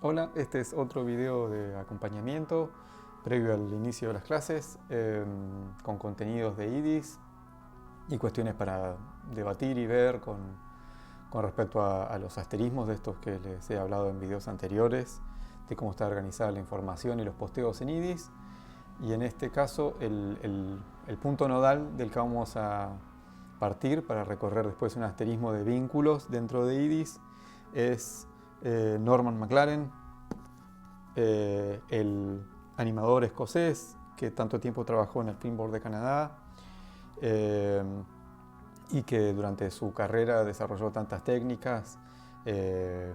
Hola, este es otro video de acompañamiento previo al inicio de las clases con contenidos de IDIS y cuestiones para debatir y ver con respecto a los asterismos de estos que les he hablado en videos anteriores, de cómo está organizada la información y los posteos en IDIS. Y en este caso el punto nodal del que vamos a partir para recorrer después un asterismo de vínculos dentro de IDIS es Norman McLaren, el animador escocés que tanto tiempo trabajó en el Film Board de Canadá eh, y que durante su carrera desarrolló tantas técnicas de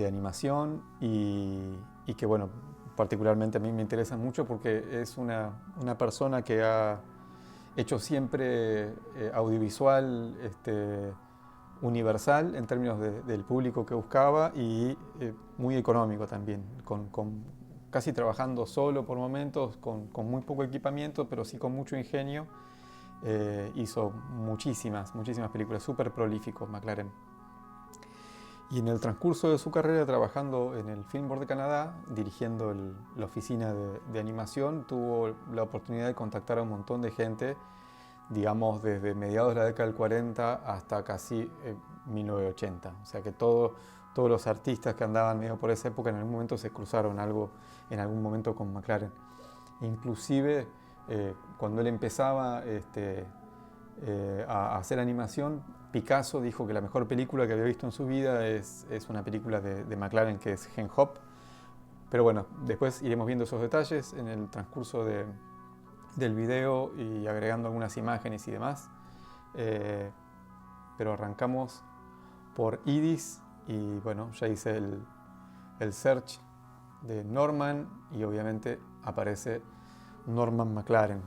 animación y que, bueno, particularmente a mí me interesa mucho porque es una persona que ha hecho siempre audiovisual universal en términos del público que buscaba y muy económico también, con casi trabajando solo por momentos, con muy poco equipamiento, pero sí con mucho ingenio. Hizo muchísimas películas, súper prolífico McLaren. Y en el transcurso de su carrera trabajando en el Film Board de Canadá, dirigiendo la oficina de animación, tuvo la oportunidad de contactar a un montón de gente, digamos desde mediados de la década del 40 hasta casi 1980. O sea que todos los artistas que andaban medio por esa época en algún momento se cruzaron en algún momento con McLaren. Inclusive cuando él empezaba a hacer animación, Picasso dijo que la mejor película que había visto en su vida es una película de McLaren que es Hen Hop. Pero bueno, después iremos viendo esos detalles en el transcurso del video y agregando algunas imágenes y demás. Pero arrancamos por IDIS y bueno, ya hice el search de Norman y obviamente aparece Norman McLaren.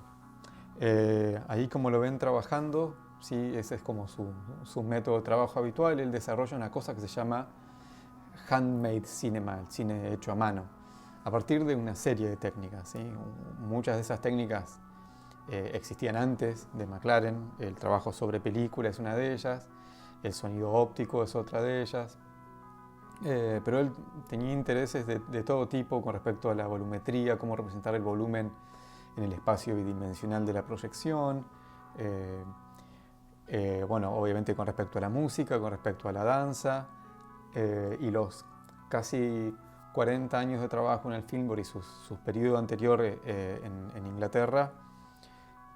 Ahí como lo ven trabajando, sí, ese es como su método de trabajo habitual. Él desarrolla una cosa que se llama handmade cinema, el cine hecho a mano, a partir de una serie de técnicas. ¿Sí? Muchas de esas técnicas existían antes de McLaren. El trabajo sobre película es una de ellas, el sonido óptico es otra de ellas. Pero él tenía intereses de todo tipo con respecto a la volumetría, cómo representar el volumen en el espacio bidimensional de la proyección, bueno, obviamente con respecto a la música, con respecto a la danza, y los casi 40 años de trabajo en el Film Board y sus periodos anteriores en Inglaterra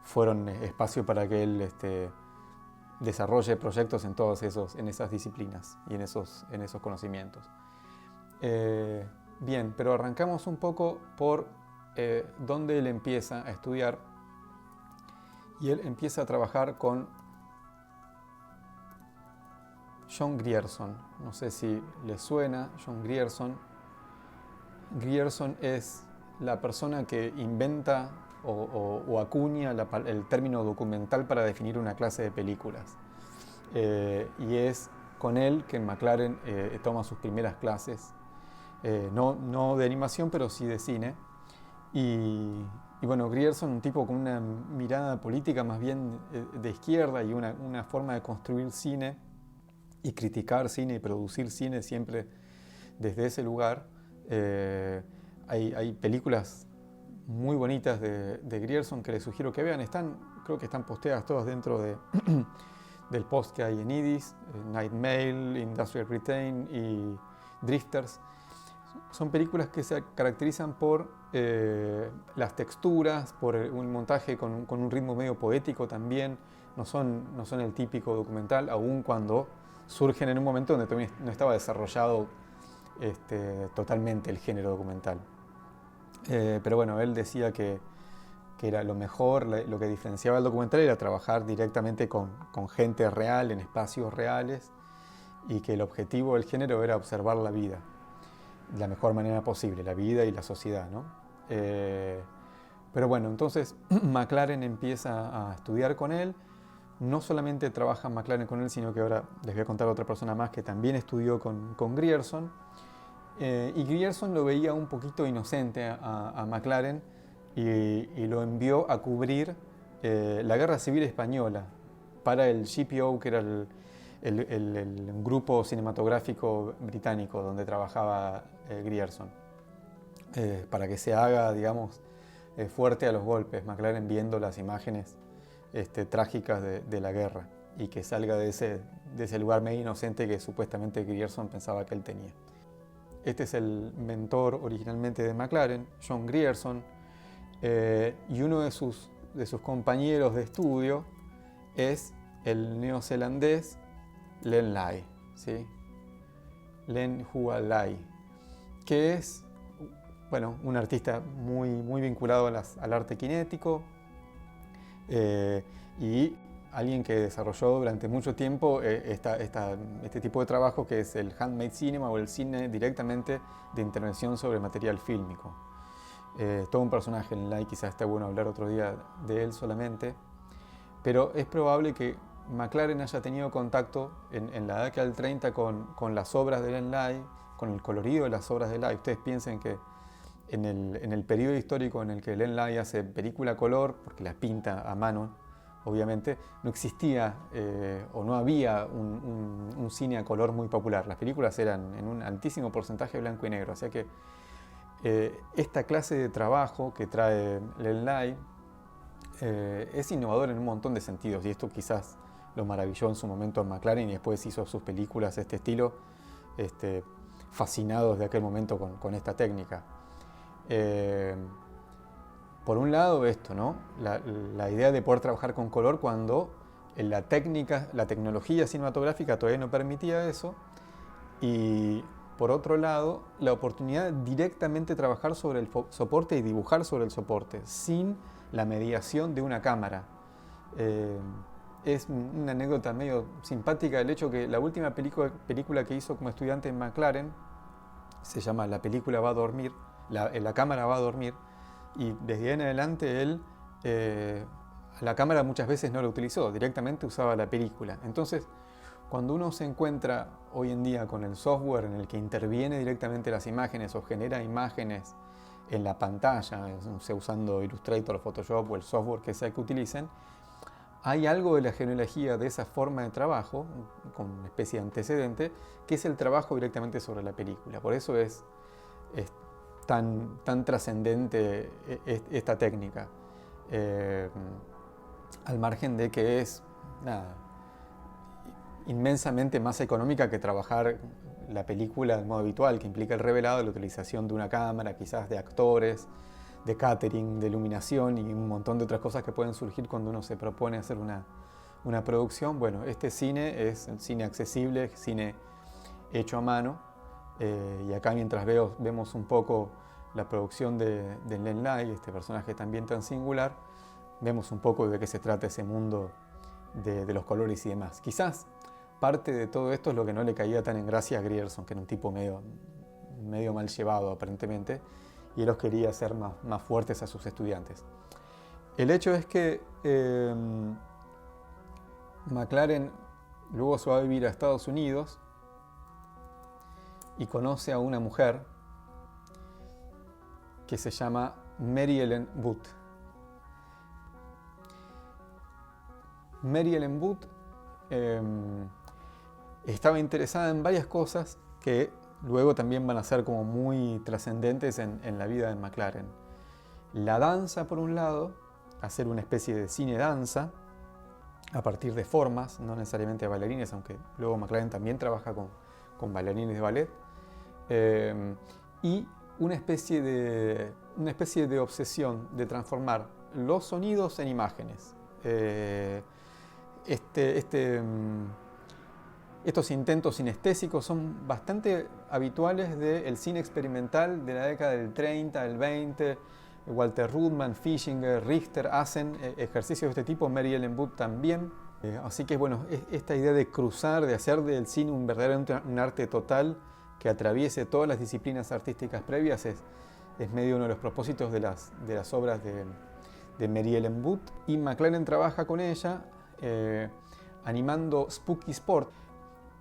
fueron espacio para que él desarrolle proyectos en esas disciplinas y en esos conocimientos. Bien, pero arrancamos un poco por donde él empieza a estudiar y él empieza a trabajar con John Grierson. No sé si le suena John Grierson. Grierson es la persona que inventa o acuña el término documental para definir una clase de películas. Y es con él que McLaren toma sus primeras clases, no de animación, pero sí de cine. Y bueno, Grierson, un tipo con una mirada política más bien de izquierda y una forma de construir cine y criticar cine y producir cine siempre desde ese lugar. Hay películas muy bonitas de Grierson que les sugiero que vean. Creo que están posteadas todas dentro del post que hay en IDIS, Night Mail, Industrial Britain y Drifters. Son películas que se caracterizan por las texturas, por un montaje con un ritmo medio poético también. No son el típico documental, aun cuando surgen en un momento donde todavía no estaba desarrollado totalmente el género documental. Pero bueno, él decía que era lo mejor, lo que diferenciaba el documental era trabajar directamente con gente real, en espacios reales, y que el objetivo del género era observar la vida de la mejor manera posible, la vida y la sociedad, ¿no? Pero bueno, entonces McLaren empieza a estudiar con él. No solamente trabaja McLaren con él, sino que ahora les voy a contar a otra persona más que también estudió con Grierson. Y Grierson lo veía un poquito inocente a McLaren y lo envió a cubrir la Guerra Civil Española para el GPO, que era el grupo cinematográfico británico donde trabajaba Grierson, para que se haga, digamos, fuerte a los golpes, McLaren viendo las imágenes trágicas de la guerra y que salga de ese lugar medio inocente que supuestamente Grierson pensaba que él tenía. Este es el mentor originalmente de McLaren, John Grierson, y uno de sus compañeros de estudio es el neozelandés Len Lai, ¿sí? Len Hua Lai, que es, bueno, un artista muy vinculado al arte cinético y alguien que desarrolló durante mucho tiempo este tipo de trabajo que es el handmade cinema o el cine directamente de intervención sobre material fílmico. Todo un personaje en Lai, quizás esté bueno hablar otro día de él solamente, pero es probable que McLaren haya tenido contacto en la década del 30 con las obras de Len Lai, con el colorido de las obras de Lai. Ustedes piensen que en el periodo histórico en el que Len Lai hace película color, porque las pinta a mano, obviamente, no existía o no había un cine a color muy popular. Las películas eran en un altísimo porcentaje blanco y negro, o sea que esta clase de trabajo que trae Len Lai es innovador en un montón de sentidos, y esto quizás lo maravilló en su momento a McLaren y después hizo sus películas de este estilo, fascinados de aquel momento con esta técnica. Por un lado esto, ¿no? La idea de poder trabajar con color cuando la tecnología cinematográfica todavía no permitía eso, y por otro lado la oportunidad de directamente trabajar sobre el soporte y dibujar sobre el soporte sin la mediación de una cámara. Es una anécdota medio simpática el hecho que la última película que hizo como estudiante en McLaren se llama La película va a dormir, la cámara va a dormir, y desde ahí en adelante él la cámara muchas veces no la utilizó, directamente usaba la película. Entonces, cuando uno se encuentra hoy en día con el software en el que interviene directamente las imágenes o genera imágenes en la pantalla, no sé, usando Illustrator, Photoshop o el software que sea que utilicen, hay algo de la genealogía de esa forma de trabajo, con una especie de antecedente, que es el trabajo directamente sobre la película. Por eso es tan trascendente esta técnica, al margen de que es inmensamente más económica que trabajar la película de modo habitual, que implica el revelado, la utilización de una cámara, quizás de actores, de catering, de iluminación y un montón de otras cosas que pueden surgir cuando uno se propone hacer una producción. Bueno, este cine es el cine accesible, cine hecho a mano, y acá mientras vemos un poco la producción de Len Lai, este personaje también tan singular, vemos un poco de qué se trata ese mundo de los colores y demás. Quizás parte de todo esto es lo que no le caía tan en gracia a Grierson, que era un tipo medio mal llevado aparentemente, y él los quería hacer más fuertes a sus estudiantes. El hecho es que McLaren luego se va a vivir a Estados Unidos y conoce a una mujer que se llama Mary Ellen Booth. Mary Ellen Booth estaba interesada en varias cosas que luego también van a ser como muy trascendentes en la vida de McLaren. La danza, por un lado, hacer una especie de cine-danza a partir de formas, no necesariamente bailarines, aunque luego McLaren también trabaja con bailarines de ballet, y una especie de obsesión de transformar los sonidos en imágenes. Estos intentos sinestésicos son bastante habituales del cine experimental de la década del 30, del 20. Walter Ruttmann, Fischinger, Richter hacen ejercicios de este tipo, Mary Ellen Booth también. Así que bueno, esta idea de cruzar, de hacer del cine un arte total que atraviese todas las disciplinas artísticas previas es medio uno de los propósitos de las obras de Mary Ellen Booth. Y McLaren trabaja con ella animando Spooky Sport,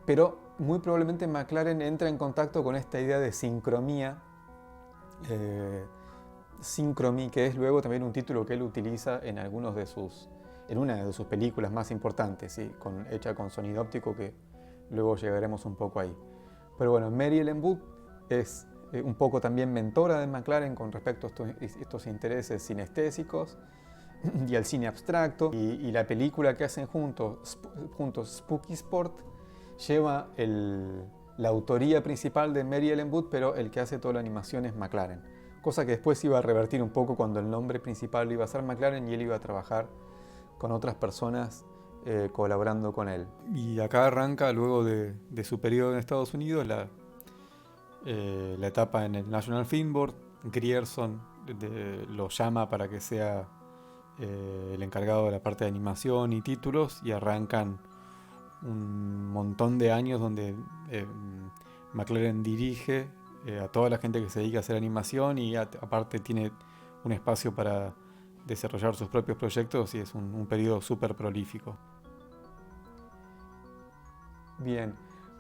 pero muy probablemente McLaren entra en contacto con esta idea de sincromía, Synchrony, que es luego también un título que él utiliza en una de sus películas más importantes, ¿sí? Hecha con sonido óptico, que luego llegaremos un poco ahí. Pero bueno, Mary Ellen Wood es un poco también mentora de McLaren con respecto a estos intereses sinestésicos y al cine abstracto. Y la película que hacen juntos Spooky Sport, lleva la autoría principal de Mary Ellen Wood, pero el que hace toda la animación es McLaren. Cosa que después iba a revertir un poco cuando el nombre principal iba a ser McLaren y él iba a trabajar con otras personas colaborando con él. Y acá arranca, luego de su periodo en Estados Unidos, la etapa en el National Film Board. Grierson lo llama para que sea el encargado de la parte de animación y títulos, y arrancan un montón de años donde McLaren dirige a toda la gente que se dedica a hacer animación, y aparte tiene un espacio para desarrollar sus propios proyectos, y es un periodo súper prolífico. Bien,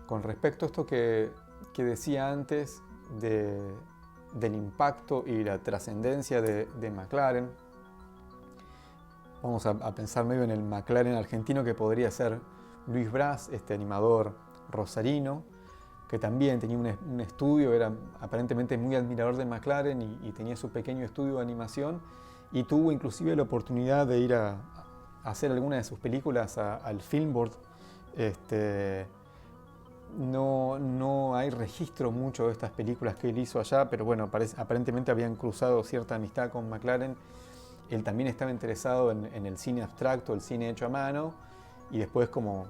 con respecto a esto que decía antes del impacto y la trascendencia de McLaren, vamos a pensar medio en el McLaren argentino que podría ser Luis Braz, este animador rosarino, que también tenía un estudio, era aparentemente muy admirador de McLaren y tenía su pequeño estudio de animación, y tuvo inclusive la oportunidad de ir a hacer alguna de sus películas al Film Board. No hay registro mucho de estas películas que él hizo allá, pero bueno, aparentemente habían cruzado cierta amistad con McLaren. Él también estaba interesado en el cine abstracto, el cine hecho a mano, y después como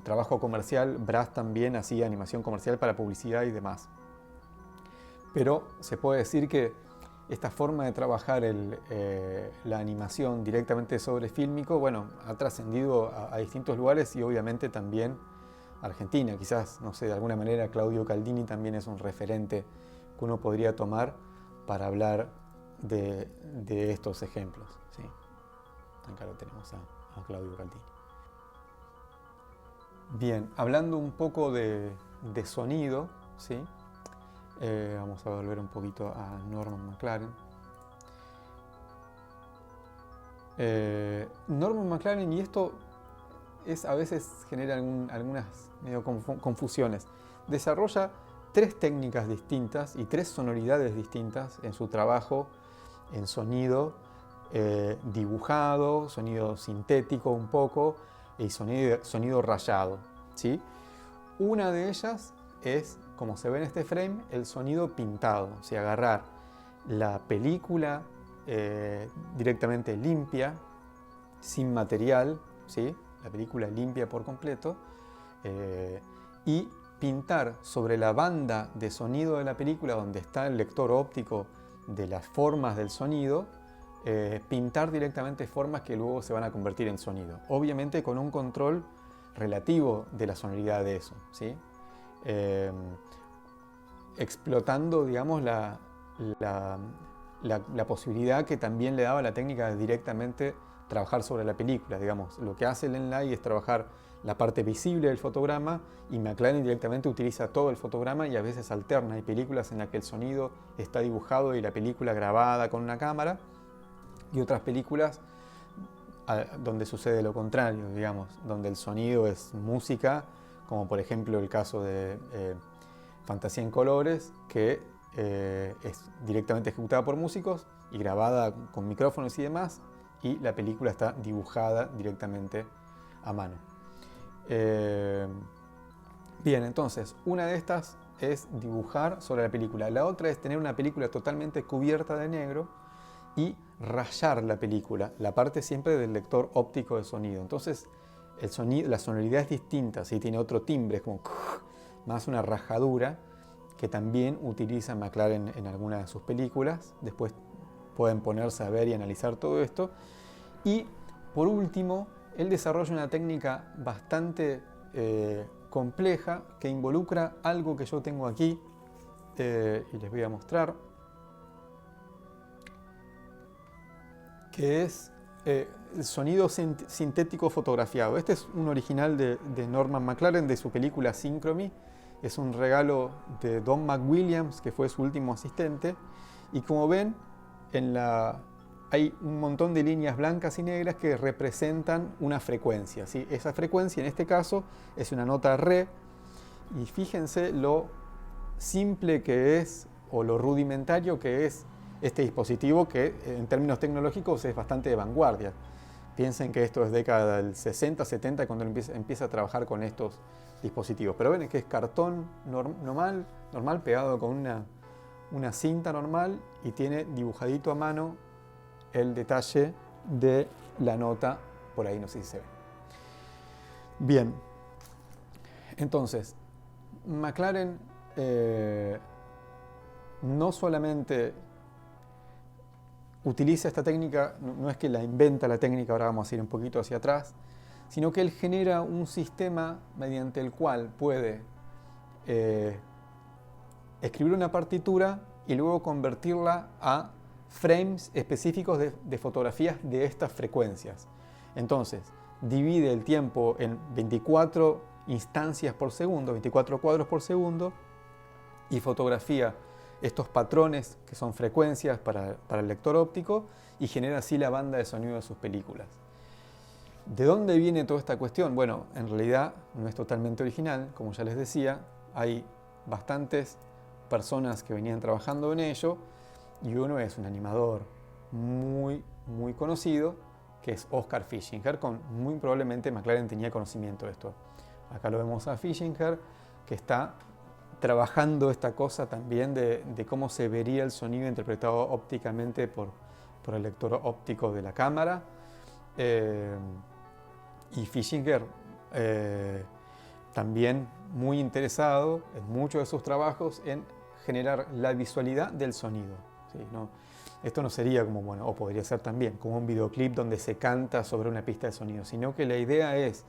trabajo comercial, Braz también hacía animación comercial para publicidad y demás. Pero se puede decir que esta forma de trabajar la animación directamente sobre fílmico, bueno, ha trascendido a distintos lugares, y obviamente también Argentina. Quizás, no sé, de alguna manera Claudio Caldini también es un referente que uno podría tomar para hablar de estos ejemplos, ¿sí? Acá lo tenemos a Claudio Caldini. Bien, hablando un poco de sonido, ¿sí? Vamos a volver un poquito a Norman McLaren. Norman McLaren, y esto a veces genera algunas medio confusiones, desarrolla 3 técnicas distintas y 3 sonoridades distintas en su trabajo en sonido dibujado, sonido sintético un poco, y sonido rayado, ¿sí? Una de ellas es, como se ve en este frame, el sonido pintado, o sea, agarrar la película directamente limpia, sin material, ¿sí? La película limpia por completo, y pintar sobre la banda de sonido de la película, donde está el lector óptico de las formas del sonido, pintar directamente formas que luego se van a convertir en sonido. Obviamente con un control relativo de la sonoridad de eso, ¿sí? Explotando, digamos, la posibilidad que también le daba la técnica de directamente trabajar sobre la película. Digamos, lo que hace el Enlai es trabajar la parte visible del fotograma, y McLaren directamente utiliza todo el fotograma, y a veces alterna. Hay películas en las que el sonido está dibujado y la película grabada con una cámara, y otras películas donde sucede lo contrario, digamos, donde el sonido es música, como por ejemplo el caso de Fantasía en Colores, que es directamente ejecutada por músicos y grabada con micrófonos y demás, y la película está dibujada directamente a mano. Bien, entonces, una de estas es dibujar sobre la película. La otra es tener una película totalmente cubierta de negro y rayar la película, la parte siempre del lector óptico de sonido. Entonces, la sonoridad es distinta, ¿sí? Tiene otro timbre, es como más una rajadura, que también utiliza McLaren en algunas de sus películas. Después pueden ponerse a ver y analizar todo esto. Y por último, él desarrolla una técnica bastante compleja, que involucra algo que yo tengo aquí, y les voy a mostrar, que es el sonido sintético fotografiado. Este es un original de Norman McLaren, de su película Synchrony. Es un regalo de Don McWilliams, que fue su último asistente. Y como ven, en la hay un montón de líneas blancas y negras que representan una frecuencia, ¿sí? Esa frecuencia en este caso es una nota re, y fíjense lo simple que es o lo rudimentario que es este dispositivo, que en términos tecnológicos es bastante de vanguardia. Piensen que esto es década del 60, 70 cuando empieza a trabajar con estos dispositivos. Pero ven que es cartón normal pegado con una cinta normal y tiene dibujadito a mano el detalle de la nota, por ahí no sé si se ve. Bien, entonces, McLaren no solamente utiliza esta técnica, no es que la inventa la técnica, ahora vamos a ir un poquito hacia atrás, sino que él genera un sistema mediante el cual puede escribir una partitura y luego convertirla a frames específicos de fotografías de estas frecuencias. Entonces, divide el tiempo en 24 instancias por segundo, 24 cuadros por segundo, y fotografía estos patrones que son frecuencias para el lector óptico y genera así la banda de sonido de sus películas. ¿De dónde viene toda esta cuestión? Bueno, en realidad no es totalmente original, como ya les decía, hay bastantes personas que venían trabajando en ello y uno es un animador muy conocido que es Oscar Fischinger, muy probablemente McLaren tenía conocimiento de esto. Acá lo vemos a Fischinger que está trabajando esta cosa también de cómo se vería el sonido interpretado ópticamente por el lector óptico de la cámara. Y Fischinger también muy interesado en muchos de sus trabajos en generar la visualidad del sonido. ¿Sí? Esto no sería como, bueno, o podría ser también, como un videoclip donde se canta sobre una pista de sonido, sino que la idea es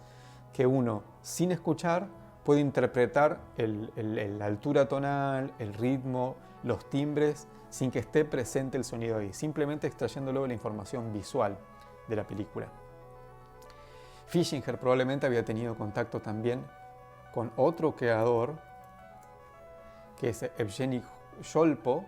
que uno, sin escuchar, puede interpretar la altura tonal, el ritmo, los timbres, sin que esté presente el sonido ahí, simplemente extrayéndolo de la información visual de la película. Fischinger probablemente había tenido contacto también con otro creador, que es Evgeny Sholpo,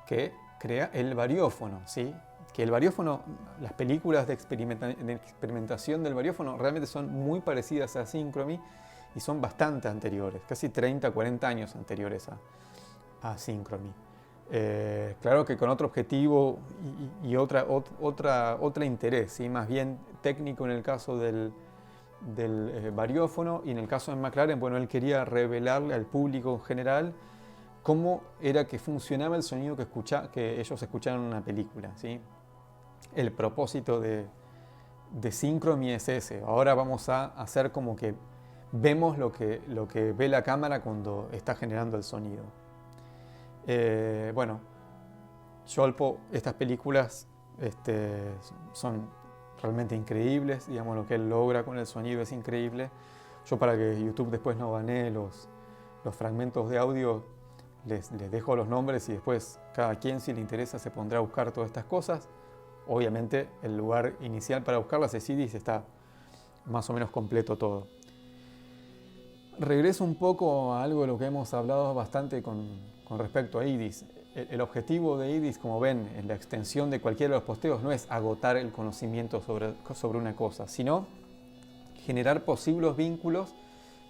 que crea el bariófono, ¿sí? Que el bariófono, las películas de experimentación del bariófono realmente son muy parecidas a Synchrony y son bastante anteriores, casi 30, 40 años anteriores a Synchrony. Claro que con otro objetivo y otra interés, ¿sí? Más bien técnico en el caso del bariófono, y en el caso de McLaren, bueno, él quería revelarle al público en general cómo era que funcionaba el sonido que ellos escuchaban en una película, ¿sí? El propósito de Synchrony es ese. Ahora vamos a hacer como que vemos lo que ve la cámara cuando está generando el sonido. Bueno, Sholpo, estas películas son realmente increíbles, digamos, lo que él logra con el sonido es increíble. Yo, para que YouTube después no banee los fragmentos de audio, les dejo los nombres y después cada quien, si le interesa, se pondrá a buscar todas estas cosas. Obviamente el lugar inicial para buscarlas es CDs, está más o menos completo todo. Regreso un poco a algo de lo que hemos hablado bastante con respecto a IDIS. El objetivo de IDIS, como ven en la extensión de cualquiera de los posteos, no es agotar el conocimiento sobre una cosa, sino generar posibles vínculos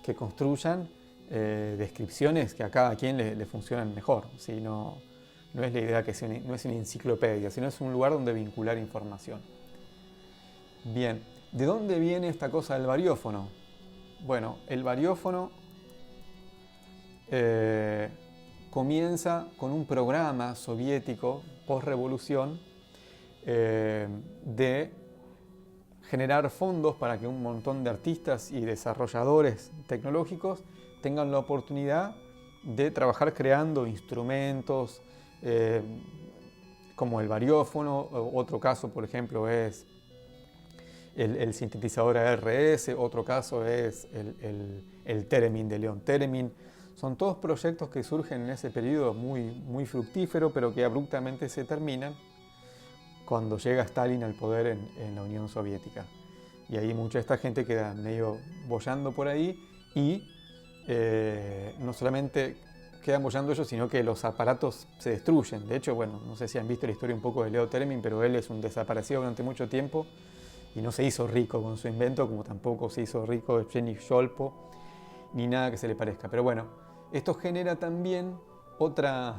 que construyan descripciones que a cada quien le funcionan mejor. ¿Sí? No es la idea que no es una enciclopedia, sino es un lugar donde vincular información. Bien, ¿de dónde viene esta cosa del bariófono? Bueno, el bariófono comienza con un programa soviético post-revolución de generar fondos para que un montón de artistas y desarrolladores tecnológicos tengan la oportunidad de trabajar creando instrumentos como el bariófono. Otro caso, por ejemplo, es el sintetizador ARS, otro caso es el Theremin de Leon Theremin. Son todos proyectos que surgen en ese periodo muy fructífero, pero que abruptamente se terminan cuando llega Stalin al poder en la Unión Soviética. Y ahí mucha de esta gente queda medio boyando por ahí y no solamente quedan boyando ellos, sino que los aparatos se destruyen. De hecho, bueno, no sé si han visto la historia un poco de Leo Termin, pero él es un desaparecido durante mucho tiempo y no se hizo rico con su invento, como tampoco se hizo rico Evgeny Sholpo, ni nada que se le parezca. Pero bueno, esto genera también otra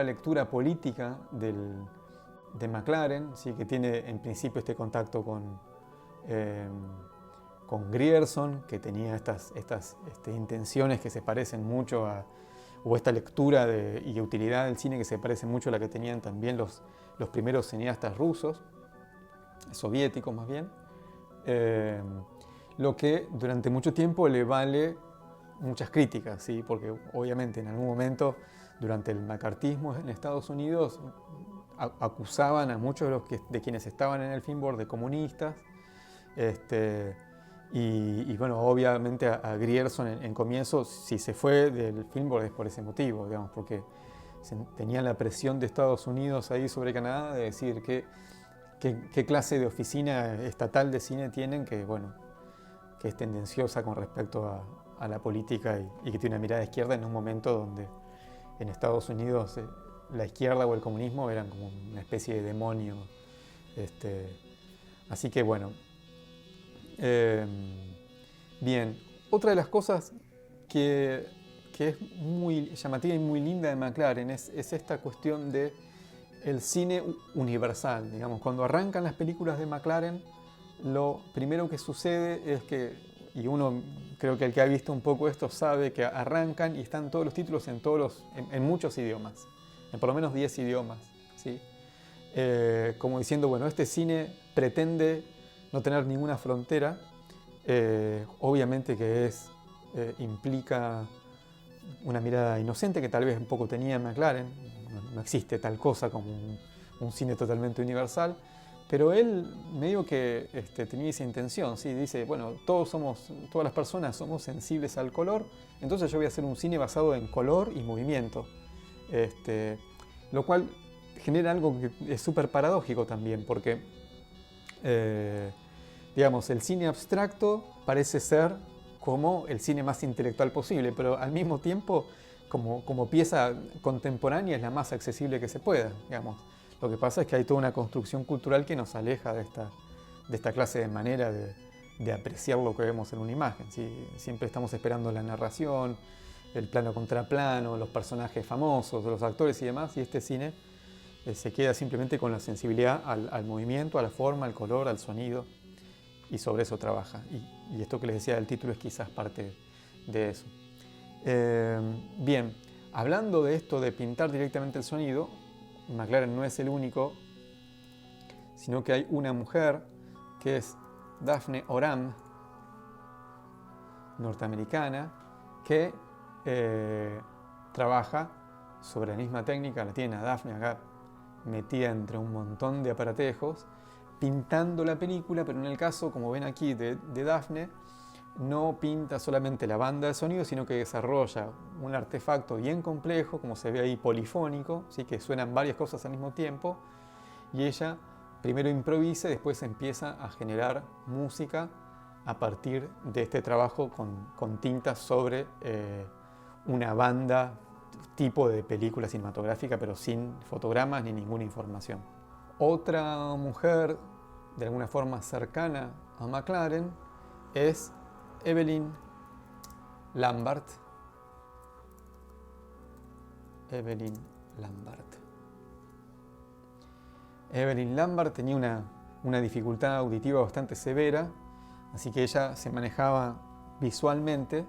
lectura política de McLaren, ¿sí? Que tiene en principio este contacto con Grierson, que tenía estas intenciones que se parecen mucho o esta lectura y utilidad del cine que se parece mucho a la que tenían también los primeros cineastas rusos, soviéticos más bien, lo que durante mucho tiempo le vale muchas críticas, ¿sí? Porque obviamente en algún momento durante el macartismo en Estados Unidos acusaban a muchos de quienes estaban en el Film Board de comunistas, y bueno, obviamente a Grierson en comienzo, si se fue del Film Board es por ese motivo, digamos, porque tenían la presión de Estados Unidos ahí sobre Canadá de decir qué clase de oficina estatal de cine tienen que, bueno, que es tendenciosa con respecto a la política y que tiene una mirada de izquierda en un momento donde en Estados Unidos la izquierda o el comunismo eran como una especie de demonio. Así que bueno. Bien, otra de las cosas que es muy llamativa y muy linda de McLaren es esta cuestión de el cine universal. Digamos, cuando arrancan las películas de McLaren, lo primero que sucede es que, y uno creo que el que ha visto un poco esto sabe que arrancan y están todos los títulos en muchos idiomas, en por lo menos 10 idiomas, ¿sí? Como diciendo, bueno, este cine pretende no tener ninguna frontera, obviamente que implica una mirada inocente que tal vez un poco tenía McLaren. No existe tal cosa como un cine totalmente universal, pero él medio que tenía esa intención, ¿sí? Dice, bueno, todas las personas somos sensibles al color, entonces yo voy a hacer un cine basado en color y movimiento, lo cual genera algo que es súper paradójico también, porque digamos, el cine abstracto parece ser como el cine más intelectual posible, pero al mismo tiempo como pieza contemporánea es la más accesible que se pueda, digamos. Lo que pasa es que hay toda una construcción cultural que nos aleja de esta clase de manera de apreciar lo que vemos en una imagen, ¿sí? Siempre estamos esperando la narración, el plano contra plano, los personajes famosos, los actores y demás, y este cine se queda simplemente con la sensibilidad al movimiento, a la forma, al color, al sonido, y sobre eso trabaja. Y esto que les decía del título es quizás parte de eso. Bien, hablando de esto de pintar directamente el sonido, McLaren no es el único, sino que hay una mujer que es Daphne Oram, norteamericana, que trabaja sobre la misma técnica. La tiene a Daphne acá metida entre un montón de aparatejos, pintando la película, pero en el caso, como ven aquí, de Daphne, no pinta solamente la banda de sonido, sino que desarrolla un artefacto bien complejo, como se ve ahí, polifónico, ¿sí? Que suenan varias cosas al mismo tiempo, y ella primero improvisa y después empieza a generar música a partir de este trabajo con tintas sobre una banda tipo de película cinematográfica, pero sin fotogramas ni ninguna información. Otra mujer de alguna forma cercana a McLaren es Evelyn Lambert. Evelyn Lambert tenía una dificultad auditiva bastante severa, así que ella se manejaba visualmente,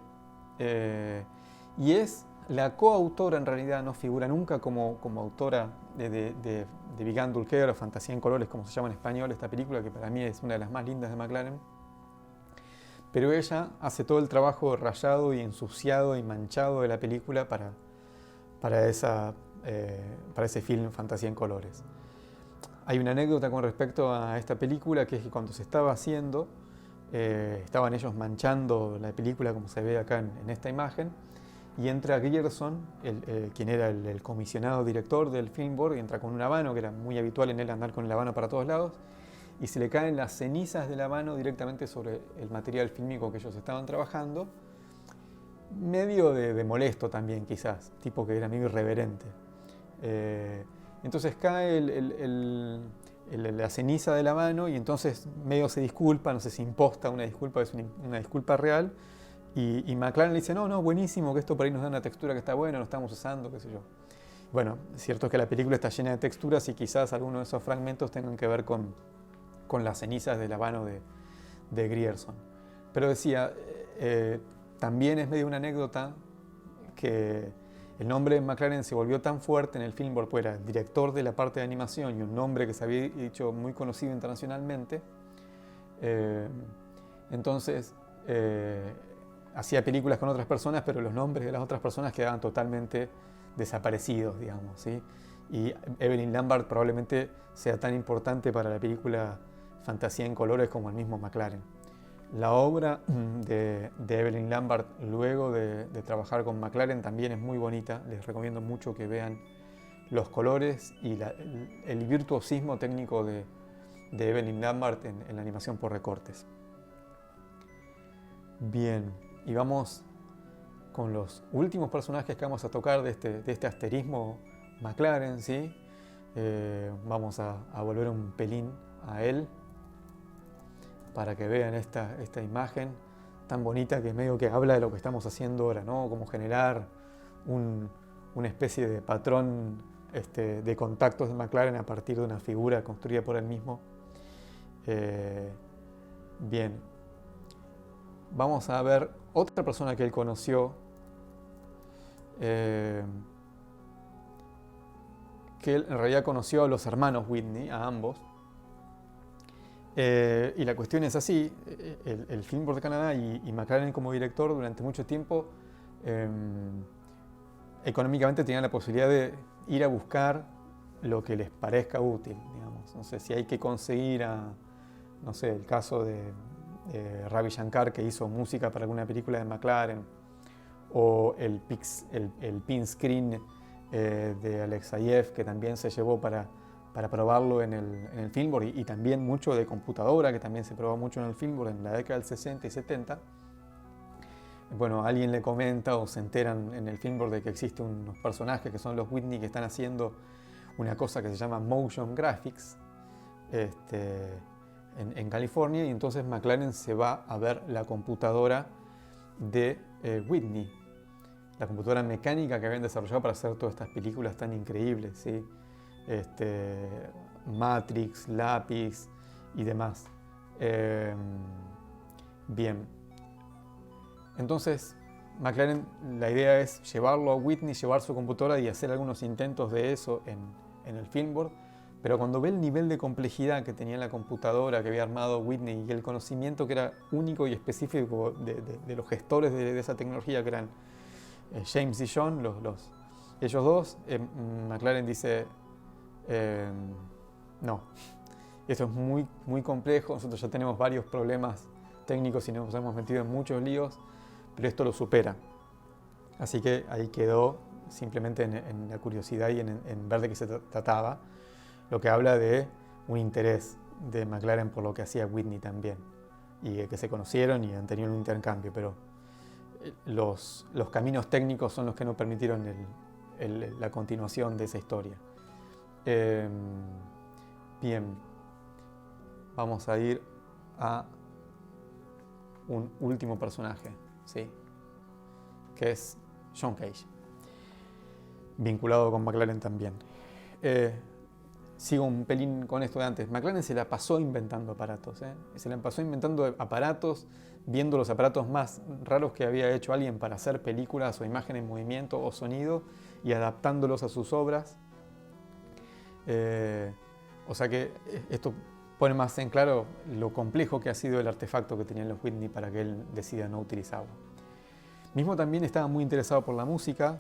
y es la coautora, en realidad no figura nunca como autora de Vigand Dulquer o Fantasía en Colores, como se llama en español esta película, que para mí es una de las más lindas de McLaren. Pero ella hace todo el trabajo rayado y ensuciado y manchado de la película para ese film Fantasía en Colores. Hay una anécdota con respecto a esta película, que es que cuando se estaba haciendo, estaban ellos manchando la película como se ve acá en esta imagen, y entra Grierson, quien era el comisionado director del Film Board, y entra con un habano, que era muy habitual en él andar con el habano para todos lados, y se le caen las cenizas del habano directamente sobre el material fílmico que ellos estaban trabajando, medio de molesto también quizás, tipo que era medio irreverente. Entonces cae la ceniza de la mano y entonces medio se disculpa, no sé si imposta una disculpa, es una disculpa real. Y McLaren le dice, no, buenísimo, que esto por ahí nos da una textura que está buena, lo estamos usando, qué sé yo. Bueno, cierto es que la película está llena de texturas y quizás algunos de esos fragmentos tengan que ver con las cenizas de la mano de Grierson. Pero decía, también es medio una anécdota que el nombre de McLaren se volvió tan fuerte en el Fillmore, pues era el director de la parte de animación y un nombre que se había hecho muy conocido internacionalmente. Entonces, hacía películas con otras personas, pero los nombres de las otras personas quedaban totalmente desaparecidos, digamos, ¿sí? Y Evelyn Lambert probablemente sea tan importante para la película Fantasía en colores como el mismo McLaren. La obra de Evelyn Lambert luego de trabajar con McLaren también es muy bonita. Les recomiendo mucho que vean los colores y el virtuosismo técnico de Evelyn Lambert en la animación por recortes. Bien, y vamos con los últimos personajes que vamos a tocar de este asterismo McLaren, ¿sí? Vamos a volver un pelín a él para que vean esta imagen tan bonita que medio que habla de lo que estamos haciendo ahora, ¿no? Como generar una especie de patrón de contactos de McLaren a partir de una figura construida por él mismo. Bien, vamos a ver otra persona que él conoció, que él en realidad conoció a los hermanos Whitney, a ambos. Y la cuestión es así, el Fillmore de Canadá y McLaren como director durante mucho tiempo económicamente tenían la posibilidad de ir a buscar lo que les parezca útil, digamos. No sé, si hay que conseguir no sé, el caso de Ravi Shankar, que hizo música para alguna película de McLaren, o el pin screen de Alexeyev, que también se llevó para probarlo en el Fillmore, y también mucho de computadora, que también se probó mucho en el Fillmore en la década del 60 y 70. Bueno, alguien le comenta o se enteran en el Fillmore de que existen unos personajes que son los Whitney que están haciendo una cosa que se llama motion graphics en California, y entonces McLaren se va a ver la computadora de Whitney, la computadora mecánica que habían desarrollado para hacer todas estas películas tan increíbles, ¿sí? Matrix, Lápiz y demás. Bien, entonces McLaren, la idea es llevarlo a Whitney, llevar su computadora y hacer algunos intentos de eso en el Fillmore, pero cuando ve el nivel de complejidad que tenía la computadora que había armado Whitney y el conocimiento que era único y específico de los gestores de esa tecnología, que eran James y John, ellos dos, McLaren dice, no, esto es muy, muy complejo, nosotros ya tenemos varios problemas técnicos y nos hemos metido en muchos líos, pero esto lo supera. Así que ahí quedó simplemente en la curiosidad y en ver de qué se trataba, lo que habla de un interés de McLaren por lo que hacía Whitney también, y que se conocieron y han tenido un intercambio, pero los caminos técnicos son los que no permitieron la continuación de esa historia. Bien, vamos a ir a un último personaje, ¿sí? Que es John Cage, vinculado con McLaren también. Sigo un pelín con esto de antes. McLaren se la pasó inventando aparatos, se la pasó inventando aparatos, viendo los aparatos más raros que había hecho alguien para hacer películas o imágenes en movimiento o sonido y adaptándolos a sus obras. O sea que esto pone más en claro lo complejo que ha sido el artefacto que tenían los Whitney para que él decida no utilizarlo. Mismo también estaba muy interesado por la música.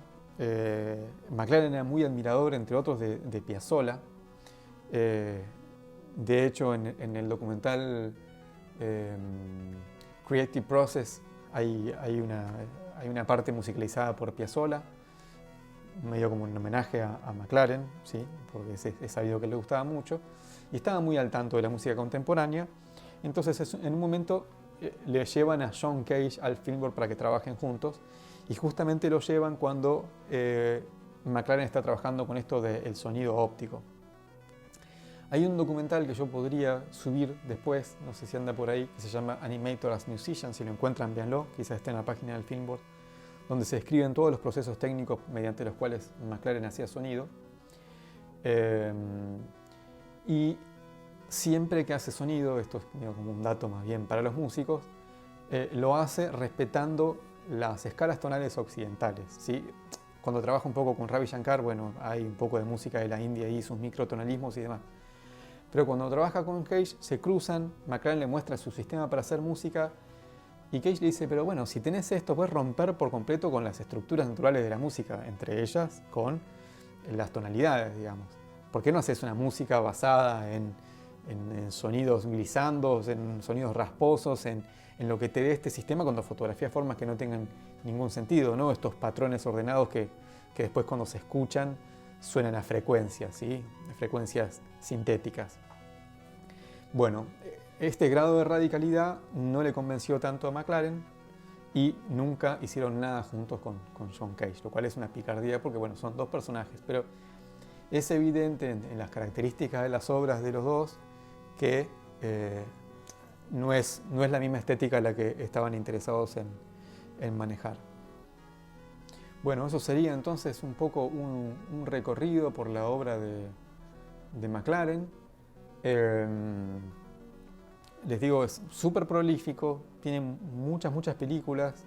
McLaren era muy admirador, entre otros, de Piazzolla. De hecho, en el documental Creative Process hay una parte musicalizada por Piazzolla, medio como un homenaje a McLaren, ¿sí? Porque es sabido que le gustaba mucho y estaba muy al tanto de la música contemporánea. Entonces en un momento le llevan a John Cage al Fillmore para que trabajen juntos, Y justamente lo llevan cuando McLaren está trabajando con esto del sonido óptico. Hay un documental que yo podría subir después, no sé si anda por ahí, que se llama Animator as Musician. Si lo encuentran, véanlo, quizás esté en la página del Filmboard, donde se describen todos los procesos técnicos mediante los cuales McLaren hacía sonido. Y siempre que hace sonido, esto es como un dato más bien para los músicos, lo hace respetando las escalas tonales occidentales, ¿sí? Cuando trabaja un poco con Ravi Shankar, bueno, hay un poco de música de la India y sus microtonalismos y demás. Pero cuando trabaja con Cage, se cruzan, McLaren le muestra su sistema para hacer música y Cage le dice, pero bueno, si tenés esto, puedes romper por completo con las estructuras naturales de la música, entre ellas con las tonalidades, digamos. ¿Por qué no haces una música basada en sonidos glisandos, en sonidos rasposos, en lo que te dé este sistema cuando fotografías formas que no tengan ningún sentido, ¿no? Estos patrones ordenados que después cuando se escuchan suenan a frecuencias, ¿sí? Frecuencias sintéticas. Bueno, este grado de radicalidad no le convenció tanto a McLaren y nunca hicieron nada juntos con John Cage, lo cual es una picardía porque bueno, son dos personajes, pero es evidente en las características de las obras de los dos que no es la misma estética la que estaban interesados en manejar. Bueno, eso sería entonces un poco un recorrido por la obra de McLaren. Les digo, es súper prolífico, tiene muchas películas,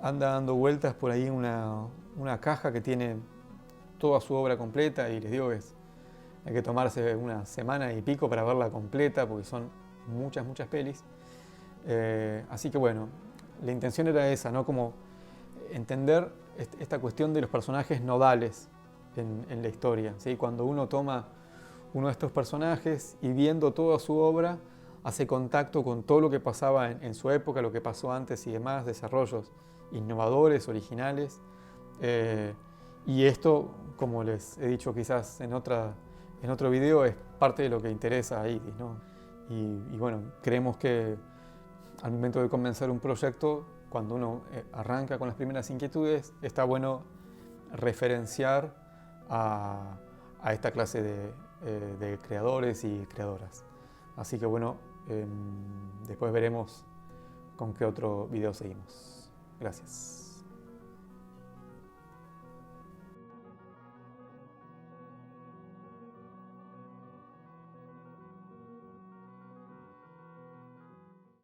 anda dando vueltas por ahí una caja que tiene toda su obra completa y les digo que hay que tomarse una semana y pico para verla completa porque son muchas pelis. Así que bueno, la intención era esa, ¿no? Como entender esta cuestión de los personajes nodales en la historia, ¿sí? Cuando uno toma uno de estos personajes y viendo toda su obra hace contacto con todo lo que pasaba en su época, lo que pasó antes y demás, desarrollos innovadores, originales. Y esto, como les he dicho quizás en otro video, es parte de lo que interesa a IDIS, ¿no? Y bueno, creemos que al momento de comenzar un proyecto, cuando uno arranca con las primeras inquietudes, está bueno referenciar a esta clase de creadores y creadoras. Así que bueno, después veremos con qué otro video seguimos. Gracias.